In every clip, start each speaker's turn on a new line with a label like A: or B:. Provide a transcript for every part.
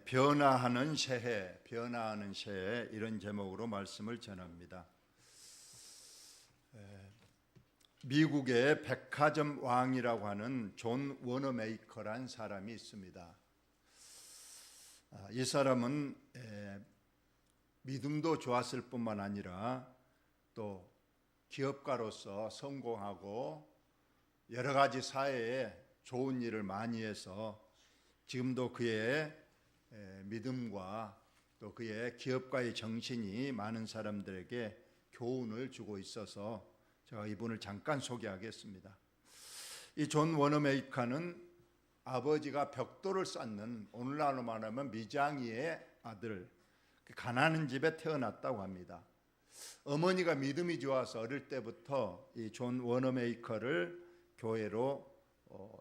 A: 변화하는 새해, 변화하는 새해 이런 제목으로 말씀을 전합니다. 미국의 백화점 왕이라고 하는 존 워너메이커란 사람이 있습니다. 이 사람은 믿음도 좋았을 뿐만 아니라 또 기업가로서 성공하고 여러 가지 사회에 좋은 일을 많이 해서 지금도 그의 믿음과 또 그의 기업가의 정신이 많은 사람들에게 교훈을 주고 있어서 제가 이분을 잠깐 소개하겠습니다. 이 존 워너메이커는 아버지가 벽돌을 쌓는, 오늘날로 말하면 미장이의 아들, 가난한 집에 태어났다고 합니다. 어머니가 믿음이 좋아서 어릴 때부터 이 존 워너메이커를 교회로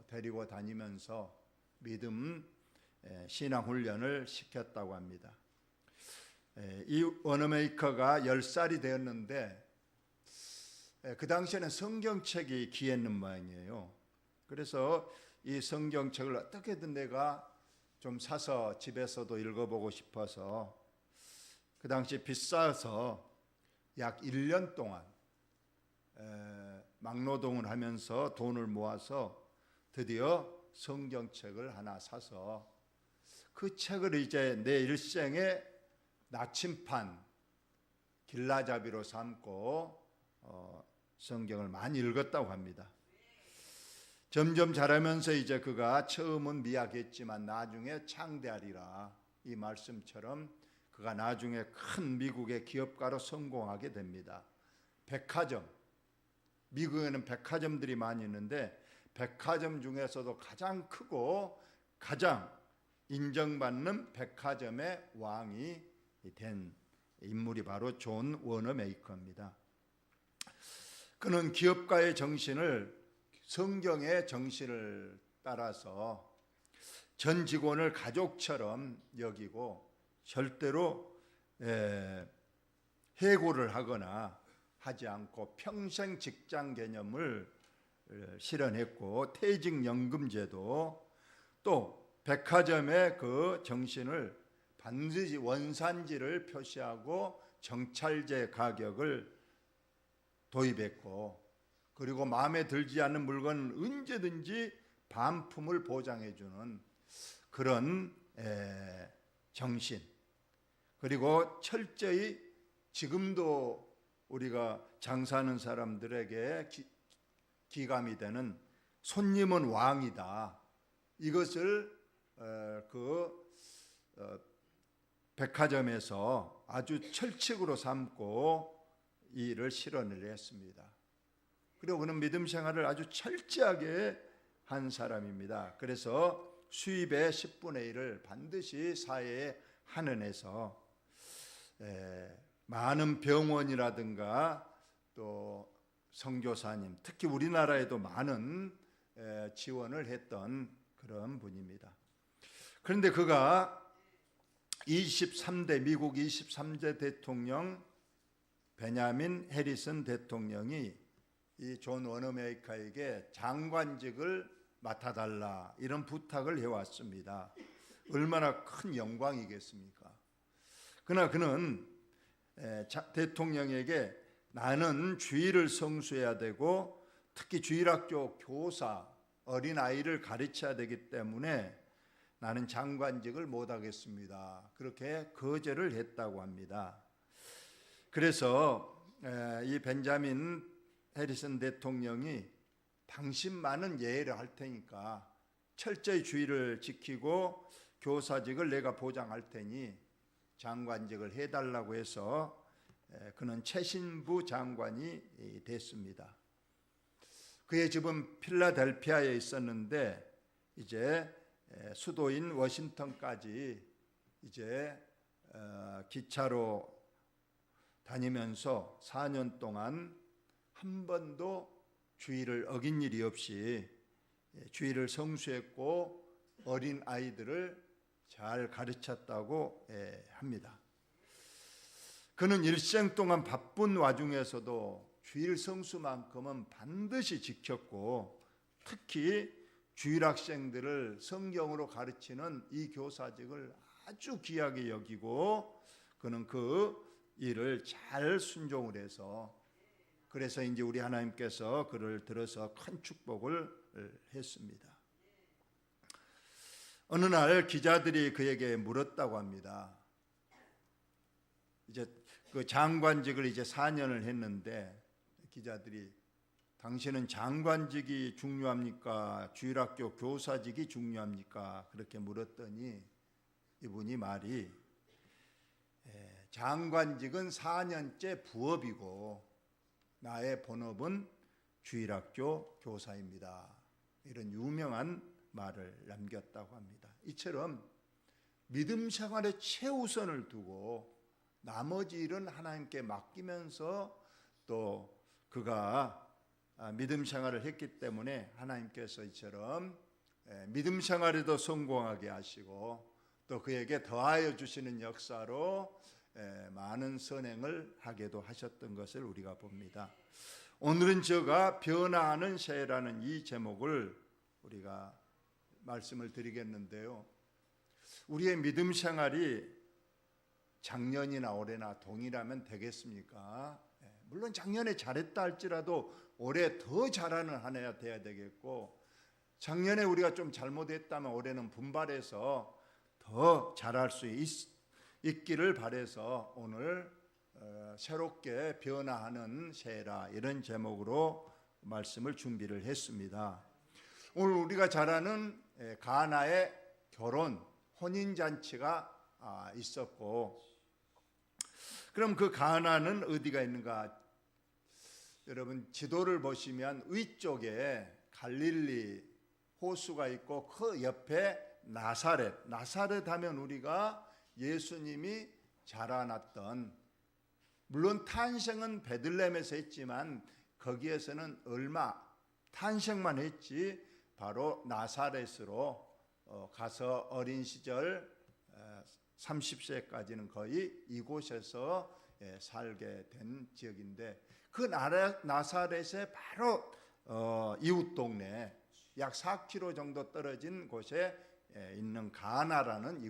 A: 데리고 다니면서 믿음 신앙 훈련을 시켰다고 합니다. 이 워너메이커가 10살이 되었는데 그 당시에는 성경책이 귀했는 모양이에요. 그래서 이 성경책을 어떻게든 내가 좀 사서 집에서도 읽어보고 싶어서 그 당시 비싸서 약 1년 동안 막노동을 하면서 돈을 모아서 드디어 성경책을 하나 사서 그 책을 이제 내 일생의 나침판, 길라잡이로 삼고 성경을 많이 읽었다고 합니다. 점점 자라면서 이제 그가 처음은 미약했지만 나중에 창대하리라, 이 말씀처럼 그가 나중에 큰 미국의 기업가로 성공하게 됩니다. 백화점, 미국에는 백화점들이 많이 있는데 백화점 중에서도 가장 크고 가장 인정받는 백화점의 왕이 된 인물이 바로 존 워너메이커입니다. 그는 기업가의 정신을, 성경의 정신을 따라서 전 직원을 가족처럼 여기고 절대로 해고를 하거나 하지 않고 평생 직장 개념을 실현했고, 퇴직연금제도, 또 백화점의 그 정신을 반드시 원산지를 표시하고 정찰제 가격을 도입했고, 그리고 마음에 들지 않는 물건은 언제든지 반품을 보장해주는 그런 정신, 그리고 철저히 지금도 우리가 장사하는 사람들에게 기감이 되는 손님은 왕이다, 이것을 백화점에서 아주 철칙으로 삼고 이 일을 실현을 했습니다. 그리고 그는 믿음 생활을 아주 철저하게 한 사람입니다. 그래서 수입의 10분의 1을 반드시 사회에 환원해서 많은 병원이라든가 또 선교사님, 특히 우리나라에도 많은 지원을 했던 그런 분입니다. 그런데 그가 미국 23대 대통령 베냐민 해리슨 대통령이 이 존 워너메이커에게 장관직을 맡아달라, 이런 부탁을 해왔습니다. 얼마나 큰 영광이겠습니까? 그러나 그는 대통령에게 나는 주일을 성수해야 되고 특히 주일학교 교사, 어린아이를 가르쳐야 되기 때문에 나는 장관직을 못하겠습니다, 그렇게 거절을 했다고 합니다. 그래서 이 벤자민 해리슨 대통령이 당신만은 예외를 할 테니까 철저히 주의를 지키고 교사직을 내가 보장할 테니 장관직을 해달라고 해서 그는 최신부 장관이 됐습니다. 그의 집은 필라델피아에 있었는데 이제 수도인 워싱턴까지 이제 기차로 다니면서 4년 동안 한 번도 주의를 어긴 일이 없이 주의를 성수했고 어린 아이들을 잘 가르쳤다고 합니다. 그는 일생 동안 바쁜 와중에서도 주일 성수만큼은 반드시 지켰고, 특히 주일 학생들을 성경으로 가르치는 이 교사직을 아주 귀하게 여기고 그는 그 일을 잘 순종을 해서 그래서 이제 우리 하나님께서 그를 들어서 큰 축복을 했습니다. 어느 날 기자들이 그에게 물었다고 합니다. 이제 그 장관직을 이제 4년을 했는데 기자들이 당신은 장관직이 중요합니까? 주일학교 교사직이 중요합니까? 그렇게 물었더니 이분이 말이 장관직은 4년째 부업이고 나의 본업은 주일학교 교사입니다. 이런 유명한 말을 남겼다고 합니다. 이처럼 믿음 생활에 최우선을 두고 나머지 일은 하나님께 맡기면서 또 그가 믿음 생활을 했기 때문에 하나님께서 이처럼 믿음 생활에도 성공하게 하시고 또 그에게 더하여 주시는 역사로 많은 선행을 하게도 하셨던 것을 우리가 봅니다. 오늘은 제가 변화하는 새해라는 이 제목을 우리가 말씀을 드리겠는데요. 우리의 믿음 생활이 작년이나 올해나 동일하면 되겠습니까? 물론 작년에 잘했다 할지라도 올해 더 잘하는 한 해가 돼야 되겠고 작년에 우리가 좀 잘못했다면 올해는 분발해서 더 잘할 수 있기를 바라서 오늘 새롭게 변화하는 새해라 이런 제목으로 말씀을 준비를 했습니다. 오늘 우리가 잘 아는 가나의 결혼 혼인잔치가 있었고 그럼 그 가나는 어디가 있는가? 여러분 지도를 보시면 위쪽에 갈릴리 호수가 있고 그 옆에 나사렛 하면 우리가 예수님이 자라났던 물론 탄생은 베들레헴에서 했지만 거기에서는 탄생만 했지 바로 나사렛으로 가서 어린 시절 30세까지는 거의 이곳에서 살게 된 지역인데 그 나사렛의 바로 이웃 동네 약 4km 정도 떨어진 곳에 있는 가나라는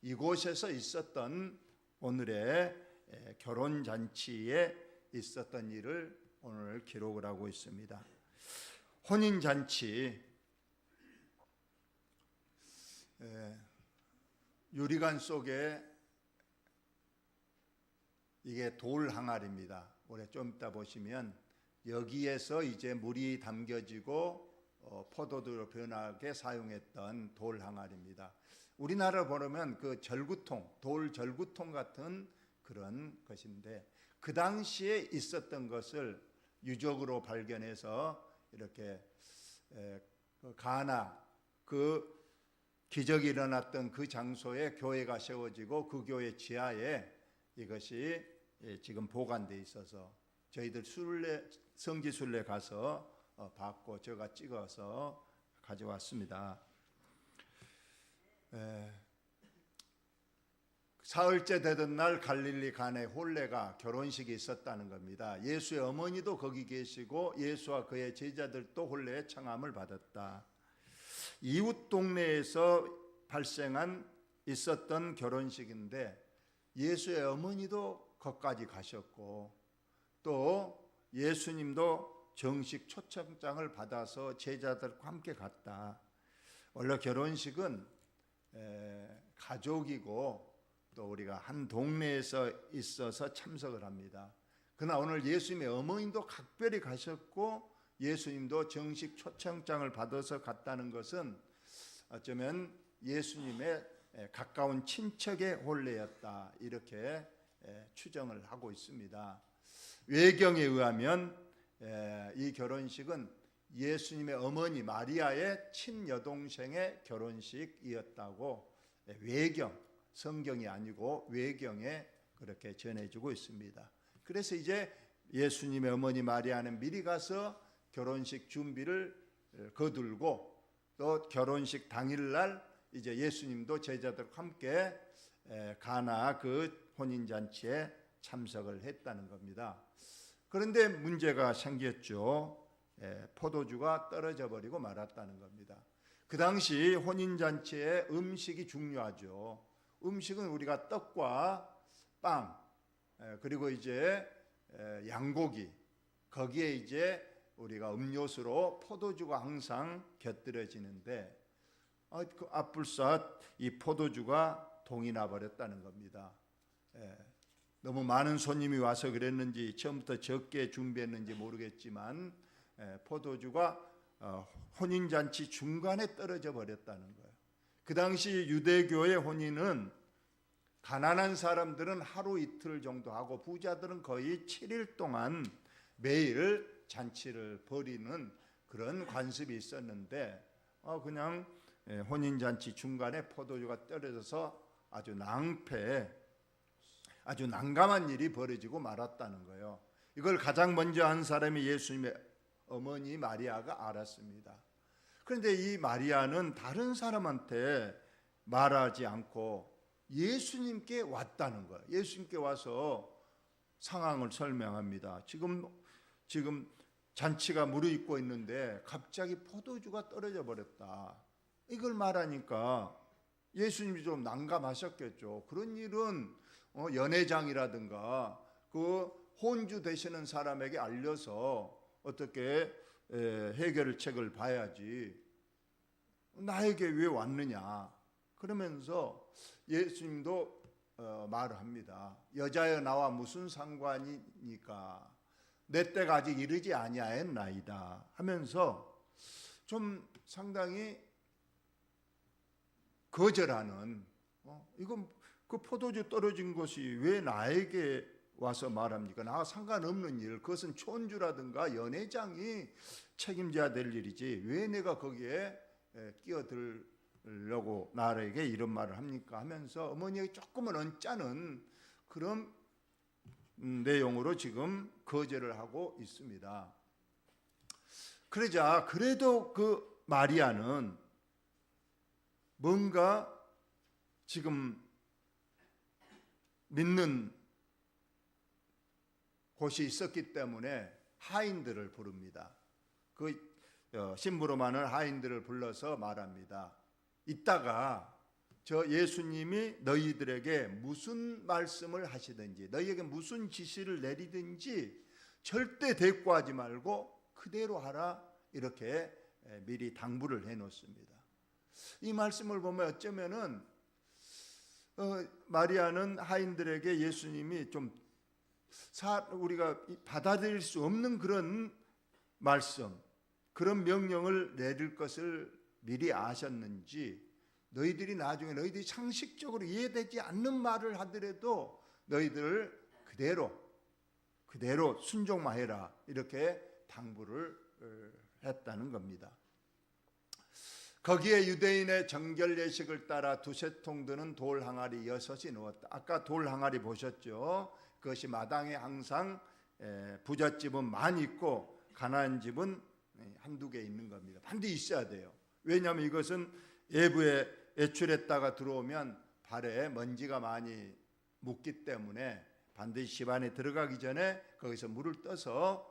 A: 이곳에서 있었던 오늘의 결혼잔치에 있었던 일을 오늘 기록을 하고 있습니다. 혼인잔치 유리관 속에 이게 돌 항아리입니다. 올해 좀 이따 보시면 여기에서 이제 물이 담겨지고 포도주로 변하게 사용했던 돌 항아리입니다. 우리나라 보면 그 돌 절구통 같은 그런 것인데 그 당시에 있었던 것을 유적으로 발견해서 이렇게 가나 그 기적이 일어났던 그 장소에 교회가 세워지고 그 교회 지하에 이것이 지금 보관되어 있어서 저희들 성지순례 가서 받고 제가 찍어서 가져왔습니다. 사흘째 되던 날 갈릴리 가나에 혼례가 결혼식이 있었다는 겁니다. 예수의 어머니도 거기 계시고 예수와 그의 제자들도 혼례의 청함을 받았다. 이웃 동네에서 있었던 결혼식인데 예수의 어머니도 거기까지 가셨고 또 예수님도 정식 초청장을 받아서 제자들과 함께 갔다. 원래 결혼식은 가족이고 또 우리가 한 동네에서 있어서 참석을 합니다. 그러나 오늘 예수님의 어머니도 각별히 가셨고 예수님도 정식 초청장을 받아서 갔다는 것은 어쩌면 예수님의 가까운 친척의 혼례였다 이렇게 추정을 하고 있습니다. 외경에 의하면 이 결혼식은 예수님의 어머니 마리아의 친여동생의 결혼식이었다고 성경이 아니고 외경에 그렇게 전해지고 있습니다. 그래서 이제 예수님의 어머니 마리아는 미리 가서 결혼식 준비를 거들고 또 결혼식 당일날 이제 예수님도 제자들과 함께 가나 그 혼인잔치에 참석을 했다는 겁니다. 그런데 문제가 생겼죠. 포도주가 떨어져 버리고 말았다는 겁니다. 그 당시 혼인잔치에 음식이 중요하죠. 음식은 우리가 떡과 빵, 그리고 이제 양고기, 거기에 이제 우리가 음료수로 포도주가 항상 곁들여지는데 그 앞불사 이 포도주가 동이 나버렸다는 겁니다. 너무 많은 손님이 와서 그랬는지 처음부터 적게 준비했는지 모르겠지만 포도주가 혼인잔치 중간에 떨어져 버렸다는 거예요. 그 당시 유대교의 혼인은 가난한 사람들은 하루 이틀 정도 하고 부자들은 거의 7일 동안 매일 잔치를 벌이는 그런 관습이 있었는데 그냥 혼인잔치 중간에 포도주가 떨어져서 아주 낭패, 아주 난감한 일이 벌어지고 말았다는 거예요. 이걸 가장 먼저 한 사람이 예수님의 어머니 마리아가 알았습니다. 그런데 이 마리아는 다른 사람한테 말하지 않고 예수님께 왔다는 거예요. 예수님께 와서 상황을 설명합니다. 지금 잔치가 무르익고 있는데 갑자기 포도주가 떨어져 버렸다. 이걸 말하니까 예수님이 좀 난감하셨겠죠. 그런 일은 연회장이라든가 그 혼주 되시는 사람에게 알려서 어떻게 해결책을 봐야지 나에게 왜 왔느냐. 그러면서 예수님도 말을 합니다. 여자여 나와 무슨 상관이니까 내 때가 아직 이르지 아니하였나이다 하면서 좀 상당히 거절하는 이건 그 포도주 떨어진 것이 왜 나에게 와서 말합니까? 나와 상관없는 일, 그것은 촌주라든가 연회장이 책임져야 될 일이지 왜 내가 거기에 끼어들려고 나에게 이런 말을 합니까? 하면서 어머니에게 조금은 언짢은 그런 내용으로 지금 거절을 하고 있습니다. 그러자 그래도 그 마리아는 뭔가 지금 믿는 곳이 있었기 때문에 하인들을 부릅니다. 그 심부름 하는 하인들을 불러서 말합니다. 이따가 저 예수님이 너희들에게 무슨 말씀을 하시든지 너희에게 무슨 지시를 내리든지 절대 대꾸하지 말고 그대로 하라 이렇게 미리 당부를 해놓습니다. 이 말씀을 보면 어쩌면은 마리아는 하인들에게 예수님이 좀 우리가 받아들일 수 없는 그런 말씀, 그런 명령을 내릴 것을 미리 아셨는지 너희들이 나중에 너희들이 상식적으로 이해되지 않는 말을 하더라도 너희들 그대로 순종만 해라 이렇게 당부를 했다는 겁니다. 거기에 유대인의 정결 예식을 따라 두세 통 드는 돌 항아리 6이 놓았다. 아까 돌 항아리 보셨죠? 그것이 마당에 항상 부잣집은 많이 있고 가난한 집은 한두 개 있는 겁니다. 반드시 있어야 돼요. 왜냐하면 이것은 외부에 외출했다가 들어오면 발에 먼지가 많이 묻기 때문에 반드시 집 안에 들어가기 전에 거기서 물을 떠서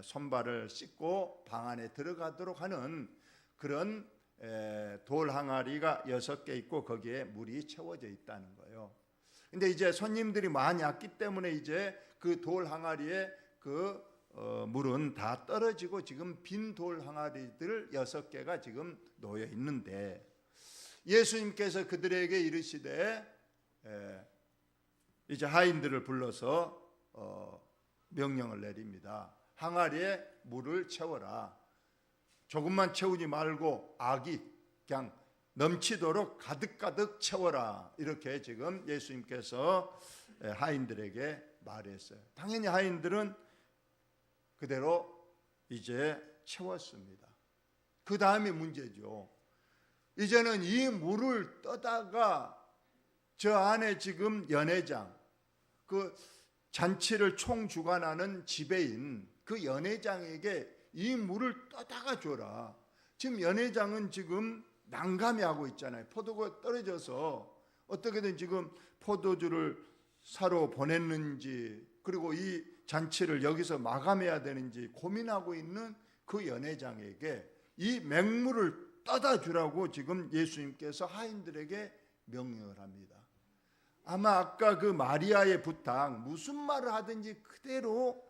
A: 손발을 씻고 방 안에 들어가도록 하는 그런 돌 항아리가 6개 있고 거기에 물이 채워져 있다는 거예요. 근데 이제 손님들이 많이 왔기 때문에 이제 그 돌 항아리에 그 물은 다 떨어지고 지금 빈 돌 항아리들 6개가 지금 놓여 있는데 예수님께서 그들에게 이르시되 이제 하인들을 불러서 명령을 내립니다. 항아리에 물을 채워라. 조금만 채우지 말고 아기 그냥 넘치도록 가득가득 채워라. 이렇게 지금 예수님께서 하인들에게 말했어요. 당연히 하인들은 그대로 이제 채웠습니다. 그 다음이 문제죠. 이제는 이 물을 떠다가 저 안에 지금 연회장, 그 잔치를 총주관하는 지배인 그 연회장에게 이 물을 떠다가 줘라. 지금 연회장은 지금 난감해하고 있잖아요. 포도가 떨어져서 어떻게든 지금 포도주를 사러 보냈는지 그리고 이 잔치를 여기서 마감해야 되는지 고민하고 있는 그 연회장에게 이 맹물을 떠다 주라고 지금 예수님께서 하인들에게 명령을 합니다. 아마 아까 그 마리아의 부탁, 무슨 말을 하든지 그대로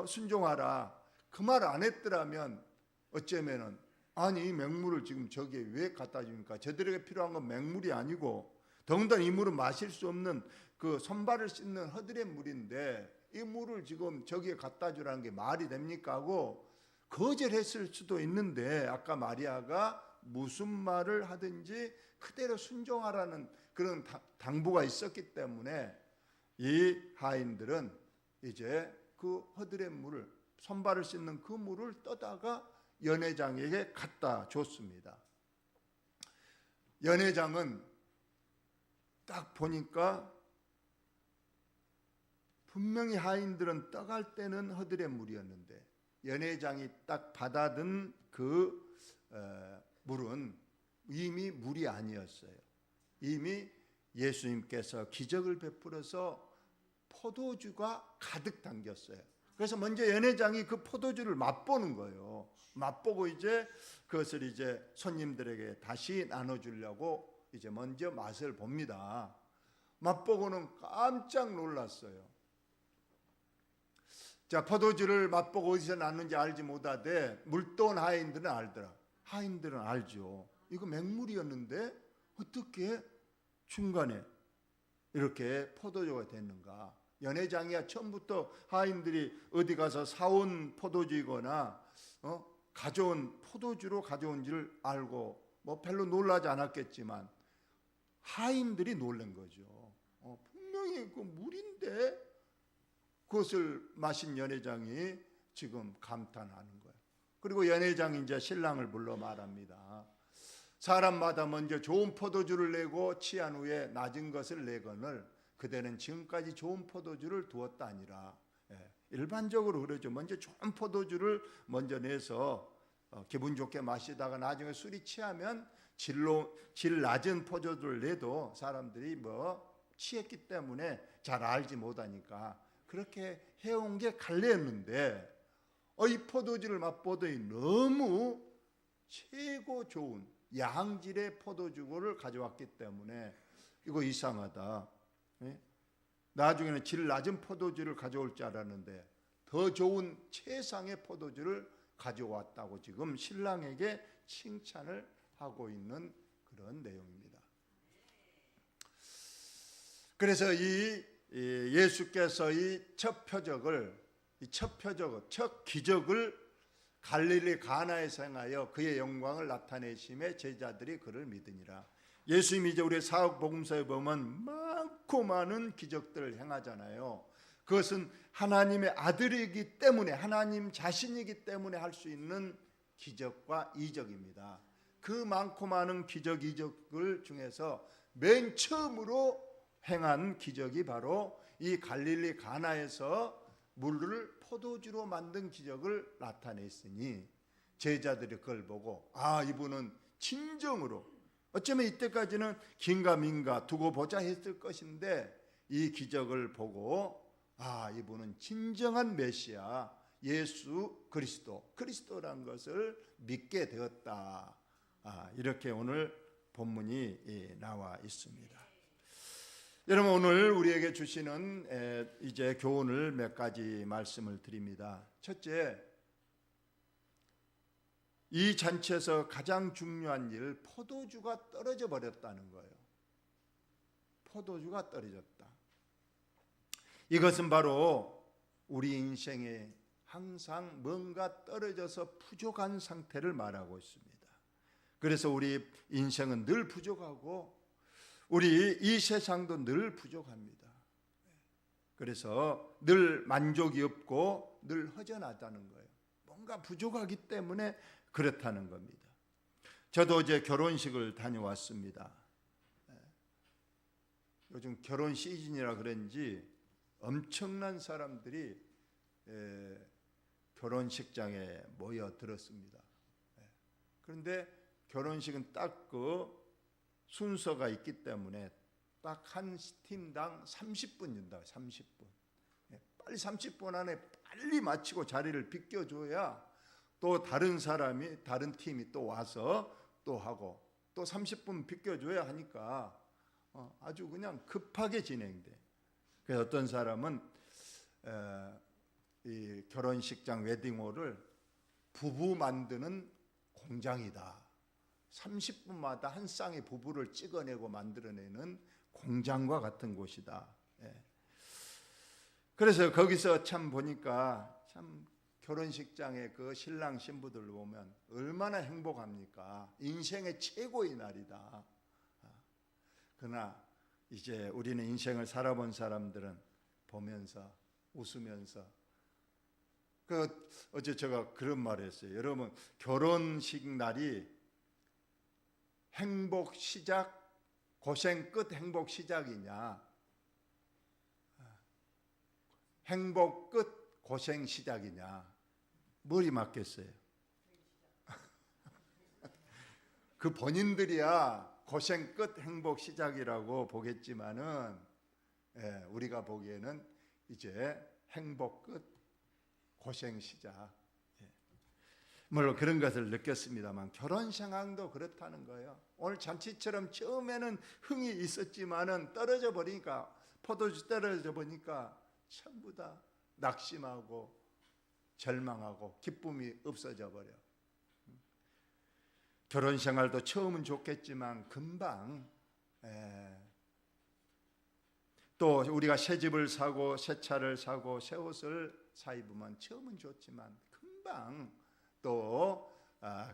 A: 순종하라, 그 말 안 했더라면 어쩌면은 아니 맹물을 지금 저기에 왜 갖다 줍니까? 저들에게 필요한 건 맹물이 아니고 더군다나 이 물은 마실 수 없는 그 손발을 씻는 허들의 물인데 이 물을 지금 저기에 갖다 주라는 게 말이 됩니까? 하고 거절했을 수도 있는데 아까 마리아가 무슨 말을 하든지 그대로 순종하라는 그런 당부가 있었기 때문에 이 하인들은 이제 그 허들의 물을, 손발을 씻는 그 물을 떠다가 연회장에게 갖다 줬습니다. 연회장은 딱 보니까 분명히 하인들은 떠갈 때는 허들의 물이었는데 연회장이 딱 받아든 그 물은 이미 물이 아니었어요. 이미 예수님께서 기적을 베풀어서 포도주가 가득 담겼어요. 그래서 먼저 연회장이 그 포도주를 맛보는 거예요. 맛보고 이제 그것을 이제 손님들에게 다시 나눠주려고 이제 먼저 맛을 봅니다. 맛보고는 깜짝 놀랐어요. 자, 포도주를 맛보고 어디서 났는지 알지 못하되 물도온 하인들은 알더라. 하인들은 알죠. 이거 맹물이었는데 어떻게 중간에 이렇게 포도주가 됐는가? 연회장이야 처음부터 하인들이 어디 가서 사온 포도주이거나 가져온 포도주로 가져온 줄 알고 뭐 별로 놀라지 않았겠지만 하인들이 놀란 거죠. 분명히 그 물인데 그것을 마신 연회장이 지금 감탄하는 거예요. 그리고 연회장이 이제 신랑을 불러 말합니다. 사람마다 먼저 좋은 포도주를 내고 취한 후에 낮은 것을 내거늘 그대는 지금까지 좋은 포도주를 두었다 아니라. 일반적으로 그러죠. 먼저 좋은 포도주를 먼저 내서 기분 좋게 마시다가 나중에 술이 취하면 질 낮은 포도주를 내도 사람들이 뭐 취했기 때문에 잘 알지 못하니까 그렇게 해온 게 관례였는데 이 포도주를 맛보더니 너무 최고 좋은 양질의 포도주를 가져왔기 때문에 이거 이상하다. 나중에는 질 낮은 포도주를 가져올 줄 알았는데 더 좋은 최상의 포도주를 가져왔다고 지금 신랑에게 칭찬을 하고 있는 그런 내용입니다. 그래서 이 예수께서 첫 기적을 갈릴리 가나에서 행하여 그의 영광을 나타내심에 제자들이 그를 믿으니라. 예수님이 이제 우리 사역복음서에 보면 많고 많은 기적들을 행하잖아요. 그것은 하나님의 아들이기 때문에 하나님 자신이기 때문에 할 수 있는 기적과 이적입니다. 그 많고 많은 기적 이적을 중에서 맨 처음으로 행한 기적이 바로 이 갈릴리 가나에서 물을 포도주로 만든 기적을 나타냈으니 제자들이 그걸 보고 이분은 진정으로 어쩌면 이때까지는 긴가민가 두고 보자 했을 것인데 이 기적을 보고 이분은 진정한 메시아 예수 그리스도란 것을 믿게 되었다. 이렇게 오늘 본문이 나와 있습니다. 여러분 오늘 우리에게 주시는 이제 교훈을 몇 가지 말씀을 드립니다. 첫째, 이 잔치에서 가장 중요한 일, 포도주가 떨어져 버렸다는 거예요. 포도주가 떨어졌다. 이것은 바로 우리 인생에 항상 뭔가 떨어져서 부족한 상태를 말하고 있습니다. 그래서 우리 인생은 늘 부족하고 우리 이 세상도 늘 부족합니다. 그래서 늘 만족이 없고 늘 허전하다는 거예요. 뭔가 부족하기 때문에 그렇다는 겁니다. 저도 어제 결혼식을 다녀왔습니다. 요즘 결혼 시즌이라 그런지 엄청난 사람들이 결혼식장에 모여들었습니다. 그런데 결혼식은 딱 그 순서가 있기 때문에 딱 한 팀당 30분 준다. 30분. 빨리 30분 안에 빨리 마치고 자리를 비켜줘야 또 다른 팀이 또 와서 또 하고 또 30분 비켜줘야 하니까 아주 그냥 급하게 진행돼. 그래서 어떤 사람은 이 결혼식장 웨딩홀을 부부 만드는 공장이다. 30분마다 한 쌍의 부부를 찍어내고 만들어내는 공장과 같은 곳이다. 그래서 거기서 참 보니까 참 결혼식장에 그 신랑 신부들 보면 얼마나 행복합니까? 인생의 최고의 날이다. 그러나 이제 우리는 인생을 살아본 사람들은 보면서 웃으면서 어제 제가 그런 말을 했어요. 여러분, 결혼식 날이 행복 시작, 고생 끝 행복 시작이냐, 행복 끝 고생 시작이냐, 머리 맞겠어요? 그 본인들이야 고생 끝 행복 시작이라고 보겠지만은 우리가 보기에는 이제 행복 끝 고생 시작. 물론 그런 것을 느꼈습니다만 결혼 상황도 그렇다는 거예요. 오늘 잔치처럼 처음에는 흥이 있었지만은 떨어져 버리니까, 포도주 떨어져 보니까 전부 다 낙심하고 절망하고 기쁨이 없어져 버려. 결혼 생활도 처음은 좋겠지만 금방 또 우리가 새 집을 사고 새 차를 사고 새 옷을 사 입으면 처음은 좋지만 금방 또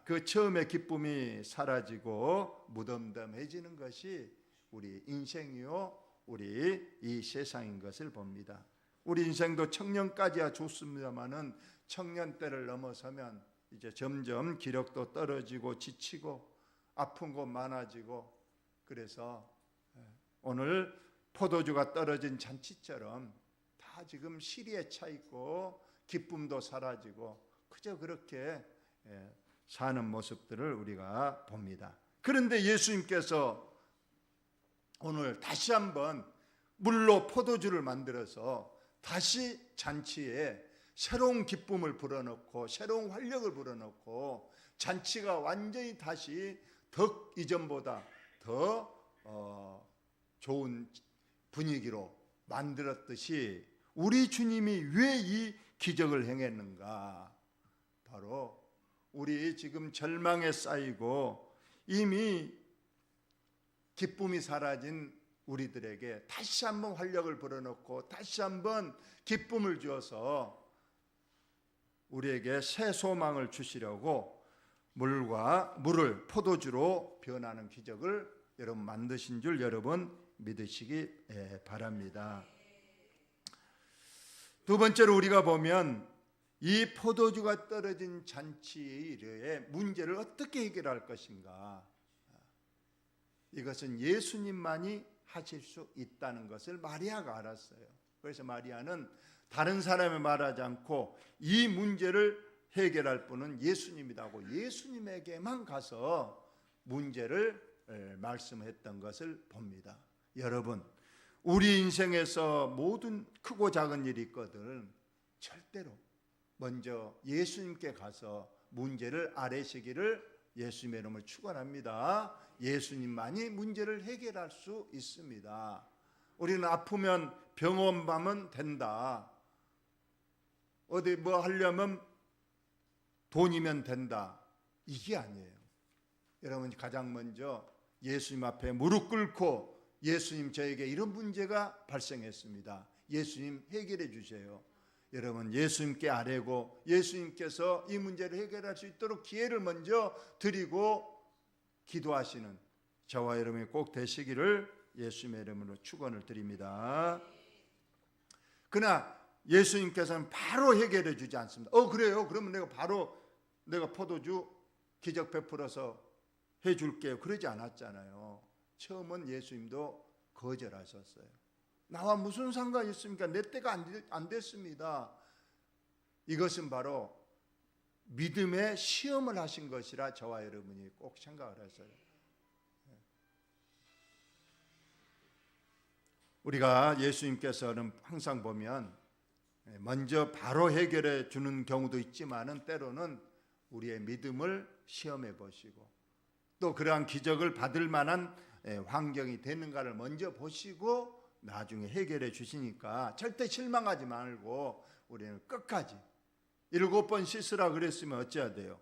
A: 그 처음의 기쁨이 사라지고 무덤덤해지는 것이 우리 인생이요 우리 이 세상인 것을 봅니다. 우리 인생도 청년까지야 좋습니다마는 청년 때를 넘어서면 이제 점점 기력도 떨어지고 지치고 아픈 곳 많아지고, 그래서 오늘 포도주가 떨어진 잔치처럼 다 지금 시리에 차 있고 기쁨도 사라지고 그저 그렇게 사는 모습들을 우리가 봅니다. 그런데 예수님께서 오늘 다시 한번 물로 포도주를 만들어서 다시 잔치에 새로운 기쁨을 불어넣고 새로운 활력을 불어넣고 잔치가 완전히 다시 더 이전보다 더 좋은 분위기로 만들었듯이 우리 주님이 왜 이 기적을 행했는가? 바로 우리 지금 절망에 쌓이고 이미 기쁨이 사라진 우리들에게 다시 한번 활력을 불어넣고 다시 한번 기쁨을 주어서 우리에게 새 소망을 주시려고 물을 포도주로 변하는 기적을 여러분 만드신 줄 여러분 믿으시기 바랍니다. 두 번째로 우리가 보면 이 포도주가 떨어진 잔치의 문제를 어떻게 해결할 것인가? 이것은 예수님만이 하실 수 있다는 것을 마리아가 알았어요. 그래서 마리아는 다른 사람의 말하지 않고 이 문제를 해결할 분은 예수님이라고 예수님에게만 가서 문제를 말씀했던 것을 봅니다. 여러분, 우리 인생에서 모든 크고 작은 일이 있거든 절대로 먼저 예수님께 가서 문제를 아뢰시기를 예수님의 이름을 축원합니다. 예수님만이 문제를 해결할 수 있습니다. 우리는 아프면 병원 가면 된다. 어디 뭐 하려면 돈이면 된다. 이게 아니에요. 여러분, 가장 먼저 예수님 앞에 무릎 꿇고 예수님, 저에게 이런 문제가 발생했습니다. 예수님 해결해 주세요. 여러분, 예수님께 아뢰고 예수님께서 이 문제를 해결할 수 있도록 기회를 먼저 드리고 기도하시는 저와 여러분이 꼭 되시기를 예수님의 이름으로 축원을 드립니다. 그러나 예수님께서는 바로 해결해 주지 않습니다. 그래요? 그러면 내가 포도주 기적 베풀어서 해줄게요. 그러지 않았잖아요. 처음은 예수님도 거절하셨어요. 나와 무슨 상관이 있습니까? 내 때가 안 됐습니다. 이것은 바로 믿음의 시험을 하신 것이라 저와 여러분이 꼭 생각을 하세요. 우리가 예수님께서는 항상 보면 먼저 바로 해결해 주는 경우도 있지만은 때로는 우리의 믿음을 시험해 보시고 또 그러한 기적을 받을 만한 환경이 되는가를 먼저 보시고 나중에 해결해 주시니까 절대 실망하지 말고 우리는 끝까지 7번 씻으라 그랬으면 어찌해야 돼요?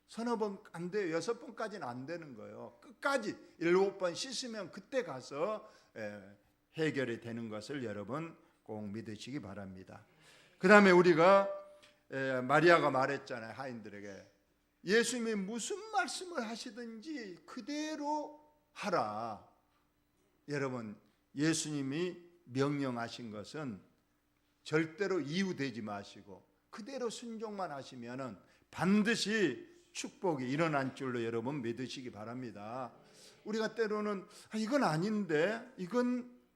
A: 서너 번 안 돼요. 6번까지는 안 되는 거예요. 끝까지 7번 씻으면 그때 가서 해결이 되는 것을 여러분 꼭 믿으시기 바랍니다. 그 다음에 우리가 마리아가 말했잖아요. 하인들에게 예수님이 무슨 말씀을 하시든지 그대로 하라. 여러분, 예수님이 명령하신 것은 절대로 이유되지 마시고 그대로 순종만 하시면은 반드시 축복이 일어난 줄로 여러분 믿으시기 바랍니다. 우리가 때로는 이건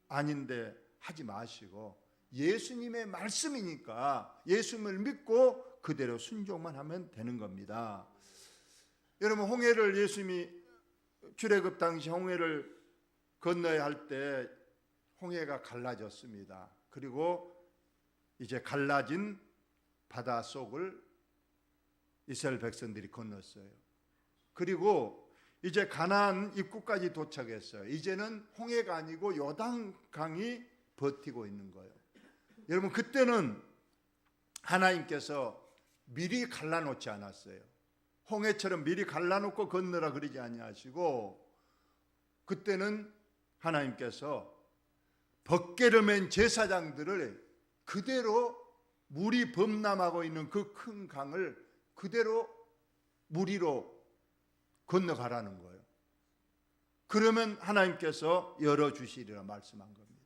A: 아닌데 하지 마시고 예수님의 말씀이니까 예수님을 믿고 그대로 순종만 하면 되는 겁니다. 여러분, 홍해를 예수님이 출애굽 당시 홍해를 건너야 할 때 홍해가 갈라졌습니다. 그리고 이제 갈라진 바다 속을 이스라엘 백성들이 건넜어요. 그리고 이제 가나안 입구까지 도착했어요. 이제는 홍해가 아니고 요단강이 버티고 있는 거예요. 여러분, 그때는 하나님께서 미리 갈라놓지 않았어요. 홍해처럼 미리 갈라놓고 건너라 그러지 아니하시고 그때는 하나님께서 벗개를 맨 제사장들을 그대로 물이 범람하고 있는 그 큰 강을 그대로 무리로 건너가라는 거예요. 그러면 하나님께서 열어주시리라 말씀한 겁니다.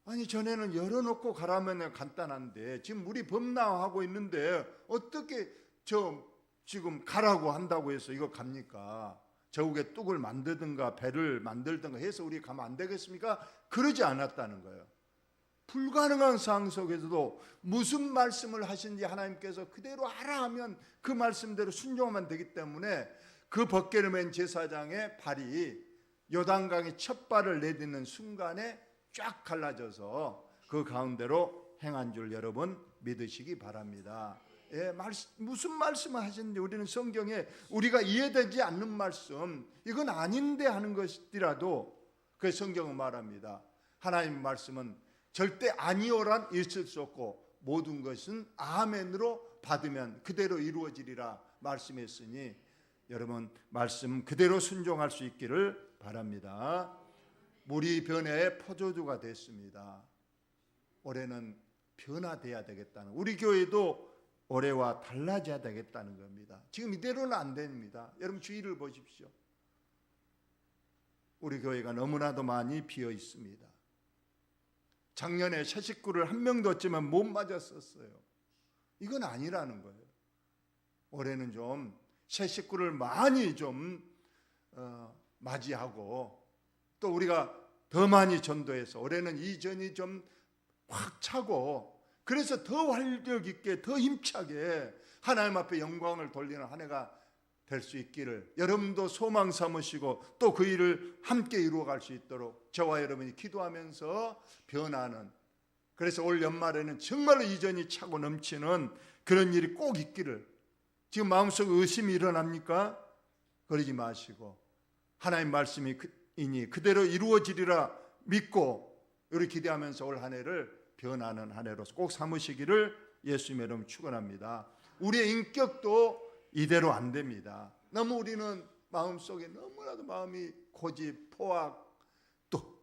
A: 아니, 전에는 열어놓고 가라면 간단한데 지금 물이 범람하고 있는데 어떻게 지금 가라고 한다고 해서 이거 갑니까? 저국에 뚝을 만들든가 배를 만들든가 해서 우리 가면 안 되겠습니까? 그러지 않았다는 거예요. 불가능한 상황 속에서도 무슨 말씀을 하신지 하나님께서 그대로 하라 하면 그 말씀대로 순종하면 되기 때문에 그 벗개를 맨 제사장의 발이 요단강의 첫 발을 내딛는 순간에 쫙 갈라져서 그 가운데로 행한 줄 여러분 믿으시기 바랍니다. 무슨 말씀을 하시는지 우리는 성경에 우리가 이해되지 않는 말씀, 이건 아닌데 하는 것이라도 그 성경은 말합니다. 하나님의 말씀은 절대 아니오란 있을 수 없고 모든 것은 아멘으로 받으면 그대로 이루어지리라 말씀했으니 여러분 말씀 그대로 순종할 수 있기를 바랍니다. 물이 변해 포도주가 됐습니다. 올해는 변화돼야 되겠다는, 우리 교회도 올해와 달라져야 되겠다는 겁니다. 지금 이대로는 안 됩니다. 여러분 주위를 보십시오. 우리 교회가 너무나도 많이 비어 있습니다. 작년에 새 식구를 한 명도 없지만 못 맞았었어요. 이건 아니라는 거예요. 올해는 좀 새 식구를 많이 좀 맞이하고 또 우리가 더 많이 전도해서 올해는 이전이 좀 확 차고 그래서 더 활력 있게 더 힘차게 하나님 앞에 영광을 돌리는 한 해가 될 수 있기를 여러분도 소망 삼으시고 또 그 일을 함께 이루어갈 수 있도록 저와 여러분이 기도하면서 변하는, 그래서 올 연말에는 정말로 이전이 차고 넘치는 그런 일이 꼭 있기를. 지금 마음속에 의심이 일어납니까? 그러지 마시고 하나님 말씀이 이니 그대로 이루어지리라 믿고 우리 기대하면서 올 한 해를 변하는 한 해로 꼭 삼으시기를 예수님의 이름으로 축원합니다. 우리의 인격도 이대로 안 됩니다. 너무 우리는 마음속에 너무나도 마음이 고집, 포악, 또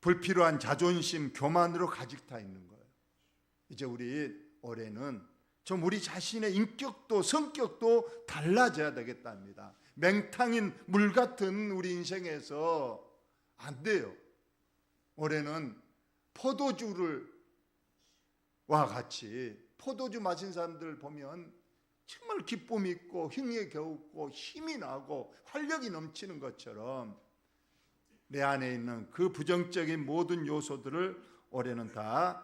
A: 불필요한 자존심, 교만으로 가득 차 있는 거예요. 이제 우리 올해는 좀 우리 자신의 인격도 성격도 달라져야 되겠답니다. 맹탕인 물 같은 우리 인생에서 안 돼요. 올해는 포도주와 같이 포도주 마신 사람들 보면 정말 기쁨이 있고 흥에 겨우고 힘이 나고 활력이 넘치는 것처럼 내 안에 있는 그 부정적인 모든 요소들을 올해는 다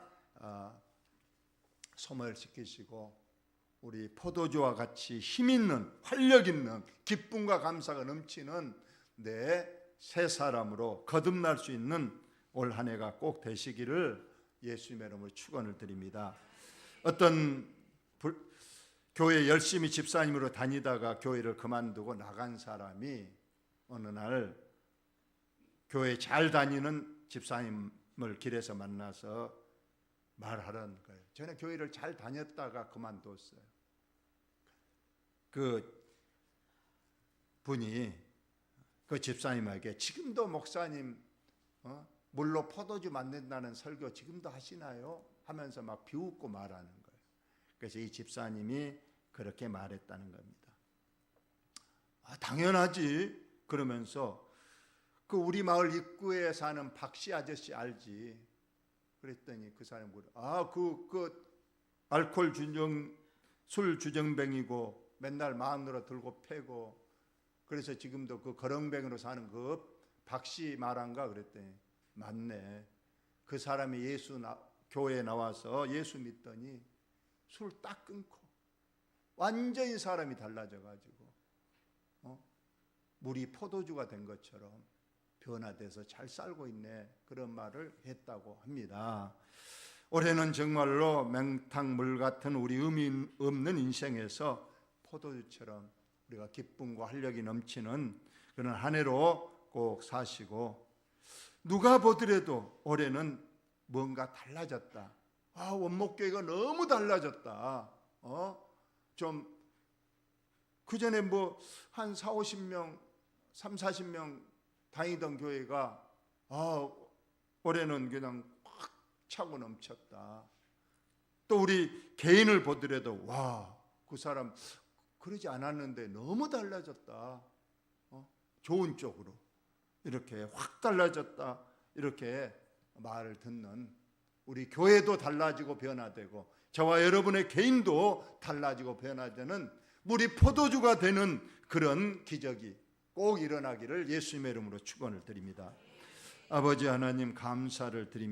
A: 소멸시키시고 우리 포도주와 같이 힘 있는 활력 있는 기쁨과 감사가 넘치는 내 새 사람으로 거듭날 수 있는 올 한 해가 꼭 되시기를 예수님의 이름으로 축원을 드립니다. 어떤 교회 열심히 집사님으로 다니다가 교회를 그만두고 나간 사람이 어느 날 교회 잘 다니는 집사님을 길에서 만나서 말하는 거예요. 저는 교회를 잘 다녔다가 그만뒀어요. 그 분이 그 집사님에게 지금도 목사님 물로 포도주 만든다는 설교 지금도 하시나요? 하면서 막 비웃고 말하는 거예요. 그래서 이 집사님이 그렇게 말했다는 겁니다. 당연하지. 그러면서 그 우리 마을 입구에 사는 박씨 아저씨 알지? 그랬더니 그 사람이 그 알코올 술 주정뱅이고 맨날 마음으로 들고 패고 그래서 지금도 그 거렁뱅이로 사는 그 박씨 말한가 그랬더니 맞네. 그 사람이 교회에 나와서 예수 믿더니 술 딱 끊고 완전히 사람이 달라져가지고 물이 포도주가 된 것처럼 변화돼서 잘 살고 있네. 그런 말을 했다고 합니다. 올해는 정말로 맹탕물 같은 우리 의미 없는 인생에서 포도주처럼 우리가 기쁨과 활력이 넘치는 그런 한 해로 꼭 사시고 누가 보더라도 올해는 뭔가 달라졌다. 원목교회가 너무 달라졌다. 좀 그전에 한 40-50명, 30-40명 다니던 교회가 올해는 그냥 확 차고 넘쳤다. 또 우리 개인을 보더라도 그 사람 그러지 않았는데 너무 달라졌다. 좋은 쪽으로 이렇게 확 달라졌다. 이렇게 말을 듣는 우리 교회도 달라지고 변화되고 저와 여러분의 개인도 달라지고 변화되는 물이 포도주가 되는 그런 기적이 꼭 일어나기를 예수님의 이름으로 축원을 드립니다. 아버지 하나님 감사를 드립니다.